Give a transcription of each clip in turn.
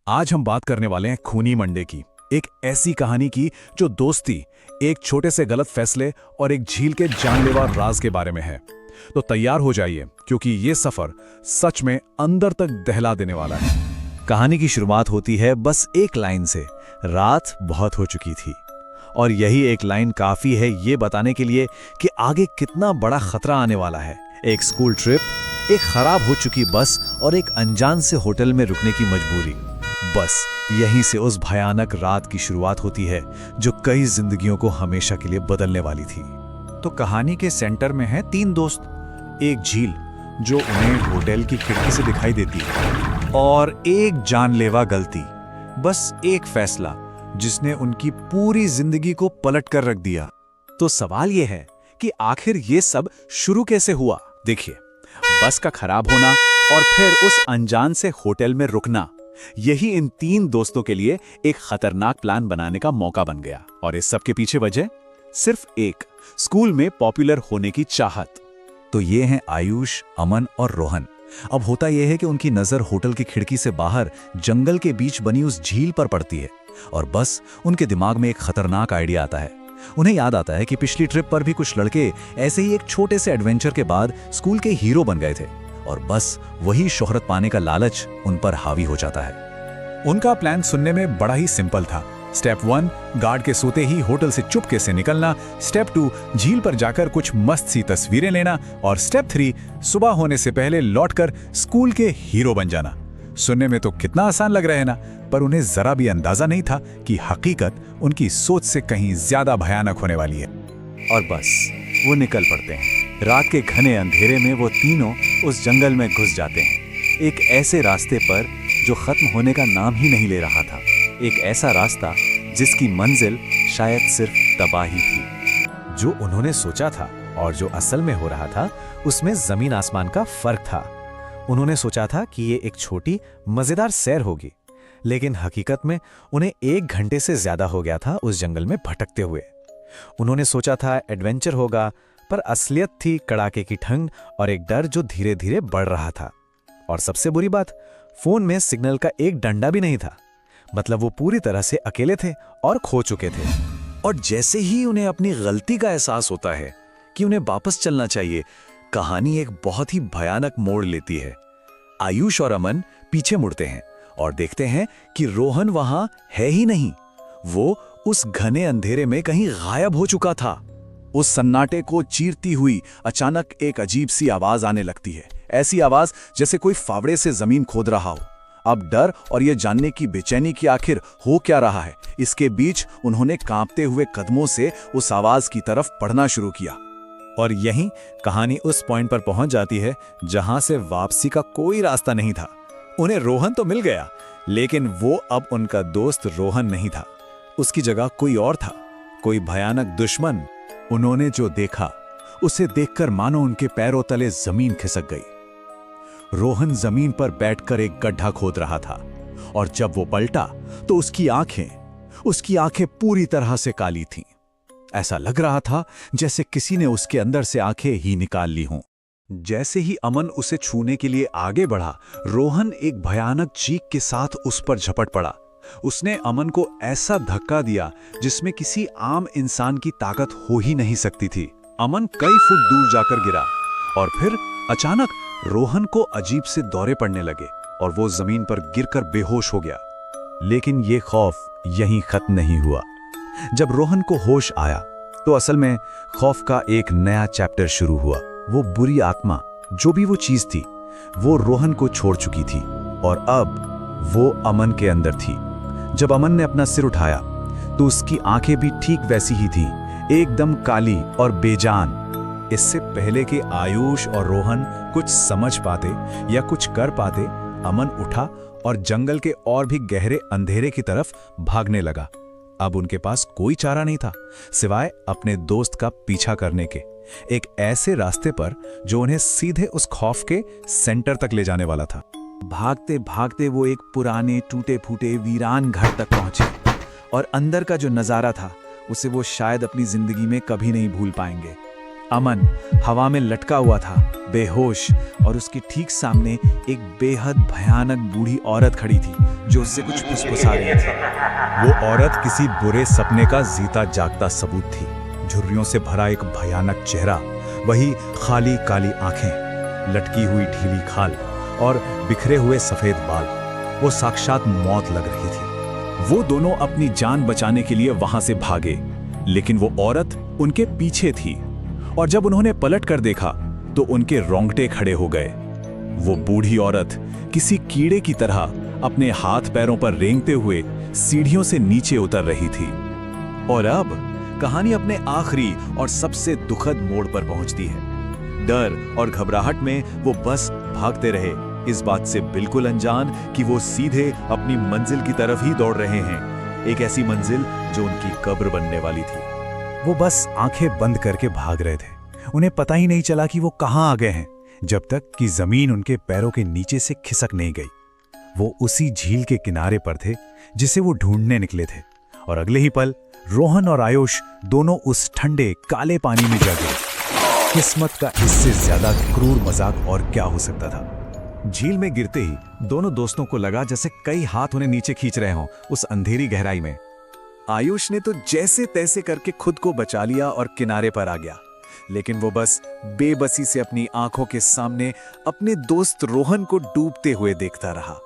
आज हम बात करने वाले हैं खूनी मंडे की, एक ऐसी कहानी की जो दोस्ती, एक छोटे से गलत फैसले और एक झील के जानलेवा राज के बारे में है। तो तैयार हो जाइए क्योंकि ये सफर सच में अंदर तक दहला देने वाला है। कहानी की शुरुआत होती है बस एक लाइन से, रात बहुत हो चुकी थी। और यही एक लाइन काफी है ये बताने के लिए कि आगे कितना बड़ा खतरा आने वाला है। एक स्कूल ट्रिप, एक खराब हो चुकी बस और एक अनजान से होटल में रुकने की मजबूरी। बस यहीं से उस भयानक रात की शुरुआत होती है जो कई जिंदगियों को हमेशा के लिए बदलने वाली थी। तो कहानी के सेंटर में है तीन दोस्त, एक झील जो उन्हें होटल की खिड़की से दिखाई देती है और एक जानलेवा गलती, बस एक फैसला जिसने उनकी पूरी जिंदगी को पलट कर रख दिया। तो सवाल यह है कि आखिर ये सब शुरू कैसे हुआ। देखिए, बस का खराब होना और फिर उस अनजान से होटल में रुकना, यही इन तीन दोस्तों के लिए एक खतरनाक प्लान बनाने का मौका बन गया। और इस सब के पीछे वजह सिर्फ एक, स्कूल में पॉपुलर होने की चाहत। तो ये हैं आयुष, अमन और रोहन। अब होता यह है कि उनकी नजर होटल की खिड़की से बाहर जंगल के बीच बनी उस झील पर पड़ती है और बस उनके दिमाग में एक खतरनाक आइडिया आता है। उन्हें याद आता है कि पिछली ट्रिप पर भी कुछ लड़के ऐसे ही एक छोटे से एडवेंचर के बाद स्कूल के हीरो बन गए थे और बस वही शोहरत पाने का लालच उन पर हावी हो जाता है। उनका प्लान सुनने में बड़ा ही सिंपल था। स्टेप 1, गार्ड के सोते ही होटल से चुपके से निकलना। स्टेप 2, झील पर जाकर कुछ मस्त सी तस्वीरें लेना। और स्टेप 3, सुबह होने से पहले लौटकर स्कूल के हीरो बन जाना। सुनने में तो कितना आसान लग रहा है ना, पर उन्हें जरा भी अंदाजा नहीं था कि हकीकत उनकी सोच से कहीं ज्यादा भयानक होने वाली है। और बस वो निकल पड़ते हैं। रात के घने अंधेरे में वो तीनों उस जंगल में घुस जाते हैं, एक ऐसे रास्ते पर जो खत्म होने का नाम ही नहीं ले रहा था। एक ऐसा रास्ता जिसकी मंजिल शायद सिर्फ तबाही थी। जो उन्होंने सोचा था और जो असल में हो रहा था, उसमें जमीन आसमान का फर्क था। उन्होंने सोचा था कि ये एक छोटी मजेदार सैर होगी, लेकिन हकीकत में उन्हें 1 घंटे से ज्यादा हो गया था उस जंगल में भटकते हुए। उन्होंने सोचा था एडवेंचर होगा, पर असलियत थी कड़ाके की ठंड और एक डर जो धीरे धीरे बढ़ रहा था। और सबसे बुरी बात, फोन में सिग्नल का एक डंडा भी नहीं था। मतलब वो पूरी तरह से अकेले थे और खो चुके थे। और जैसे ही उन्हें अपनी गलती का एहसास होता है कि उन्हें वापस चलना चाहिए, कहानी एक बहुत ही भयानक मोड़ लेती है। आयुष और अमन पीछे मुड़ते हैं और देखते हैं कि रोहन वहां है ही नहीं। वो उस घने अंधेरे में कहीं गायब हो चुका था। उस सन्नाटे को चीरती हुई अचानक एक अजीब सी आवाज आने लगती है। ऐसी आवाज जैसे कोई फावड़े से जमीन खोद रहा हो। अब डर और ये जानने की बेचैनी कि आखिर हो क्या रहा है, इसके बीच उन्होंने कांपते हुए कदमों से उस आवाज की तरफ बढ़ना शुरू किया। और यहीं कहानी उस पॉइंट पर पहुंच जाती है जहां से वापसी का कोई रास्ता नहीं था। उन्हें रोहन तो मिल गया, लेकिन वो अब उनका दोस्त रोहन नहीं था। उसकी जगह कोई और था, कोई भयानक दुश्मन। उन्होंने जो देखा उसे देखकर मानो उनके पैरों तले जमीन खिसक गई। रोहन जमीन पर बैठकर एक गड्ढा खोद रहा था और जब वो पलटा तो उसकी आंखें पूरी तरह से काली थीं। ऐसा लग रहा था जैसे किसी ने उसके अंदर से आंखें ही निकाल ली हों। जैसे ही अमन उसे छूने के लिए आगे बढ़ा, रोहन एक भयानक चीख के साथ उस पर झपट पड़ा। उसने अमन को ऐसा धक्का दिया जिसमें किसी आम इंसान की ताकत हो ही नहीं सकती थी। अमन कई फुट दूर जाकर गिरा और फिर अचानक रोहन को अजीब से दौरे पड़ने लगे और वो जमीन पर गिरकर बेहोश हो गया। लेकिन ये खौफ यहीं खत्म नहीं हुआ। जब रोहन को होश आया तो असल में खौफ का एक नया चैप्टर शुरू हुआ। वो बुरी आत्मा, जो भी वो चीज थी, वो रोहन को छोड़ चुकी थी और अब वो अमन के अंदर थी। जब अमन ने अपना सिर उठाया तो उसकी आंखें भी ठीक वैसी ही थी, एकदम काली और बेजान। इससे पहले कि आयुष और रोहन कुछ समझ पाते या कुछ कर पाते, अमन उठा और जंगल के और भी गहरे अंधेरे की तरफ भागने लगा। अब उनके पास कोई चारा नहीं था सिवाय अपने दोस्त का पीछा करने के, एक ऐसे रास्ते पर जो उन्हें सीधे उस खौफ के सेंटर तक ले जाने वाला था। भागते भागते वो एक पुराने टूटे फूटे वीरान घर तक पहुंचे और अंदर का जो नजारा था उसे वो शायद अपनी जिंदगी में कभी नहीं भूल पाएंगे। अमन हवा में लटका हुआ था, बेहोश, और उसके ठीक सामने एक बेहद भयानक बूढ़ी औरत खड़ी थी जो उससे कुछ फुसफुसा रही थी। वो औरत किसी बुरे सपने का जीता जागता सबूत थी। झुर्रियों से भरा एक भयानक चेहरा, वही खाली काली आंखें, लटकी हुई ढीली खाल और बिखरे हुए सफेद बाल। वो साक्षात मौत लग रही थी। वो दोनों अपनी जान बचाने के लिए वहां से भागे, लेकिन वो औरत उनके पीछे थी और जब उन्होंने पलट कर देखा तो उनके रोंगटे खड़े हो गए। वो बूढ़ी औरत किसी कीड़े की तरह अपने हाथ पैरों पर रेंगते हुए सीढ़ियों से नीचे उतर रही थी। और अब कहानी अपने आखिरी और सबसे दुखद मोड़ पर पहुंचती है। डर और घबराहट में वो बस भागते रहे, इस बात से बिल्कुल अनजान कि वो सीधे अपनी मंजिल की तरफ ही दौड़ रहे हैं, एक ऐसी मंजिल जो उनकी कब्र बनने वाली थी। वो बस आंखें बंद करके भाग रहे थे। उन्हें पता ही नहीं चला कि वो कहां आ गए हैं, जब तक कि जमीन उनके पैरों के नीचे से खिसक नहीं गई। वो उसी झील के किनारे पर थे जिसे वो ढूंढने निकले थे, और अगले ही पल रोहन और आयुष दोनों उस ठंडे काले पानी में जा गिरे। किस्मत का इससे ज्यादा क्रूर मजाक और क्या हो सकता था। झील में गिरते ही दोनों दोस्तों को लगा जैसे कई हाथ उन्हें नीचे खींच रहे हों उस अंधेरी गहराई में। आयुष ने तो जैसे तैसे करके खुद को बचा लिया और किनारे पर आ गया, लेकिन वो बस बेबसी से अपनी आंखों के सामने अपने दोस्त रोहन को डूबते हुए देखता रहा।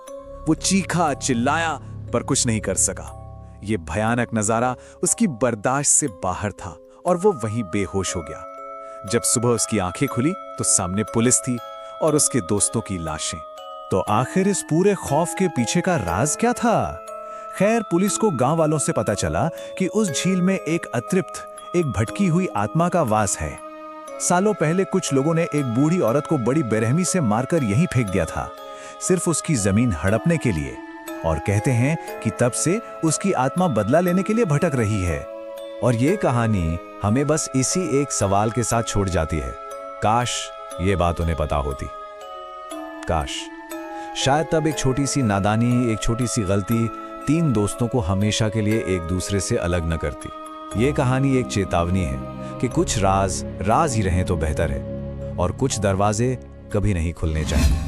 वो चीखा, चिल्लाया, पर कुछ नहीं कर सका। ये भयानक नजारा उसकी बर्दाश्त से बाहर था और वो वहीं बेहोश हो गया। जब सुबह उसकी आंखें खुली तो सामने पुलिस थी और उसके दोस्तों की लाशें। तो आखिर इस पूरे खौफ के पीछे का राज क्या था? खैर, पुलिस को गांव वालों से पता चला कि उस झील में एक अतृप्त, एक भटकी हुई आत्मा का वास है। सालों पहले कुछ लोगों ने एक बूढ़ी औरत को बड़ी बेरहमी से मारकर यहीं फेंक दिया था, सिर्फ उसकी जमीन हड़पने के लिए। और कहते हैं कि तब से उसकी आत्मा बदला लेने के लिए भटक रही है। और ये कहानी हमें बस इसी एक सवाल के साथ छोड़ जाती है, काश ये बात उन्हें पता होती। काश शायद तब एक छोटी सी नादानी, एक छोटी सी गलती तीन दोस्तों को हमेशा के लिए एक दूसरे से अलग न करती। ये कहानी एक चेतावनी है कि कुछ राज राज ही रहें तो बेहतर है, और कुछ दरवाजे कभी नहीं खुलने चाहिए।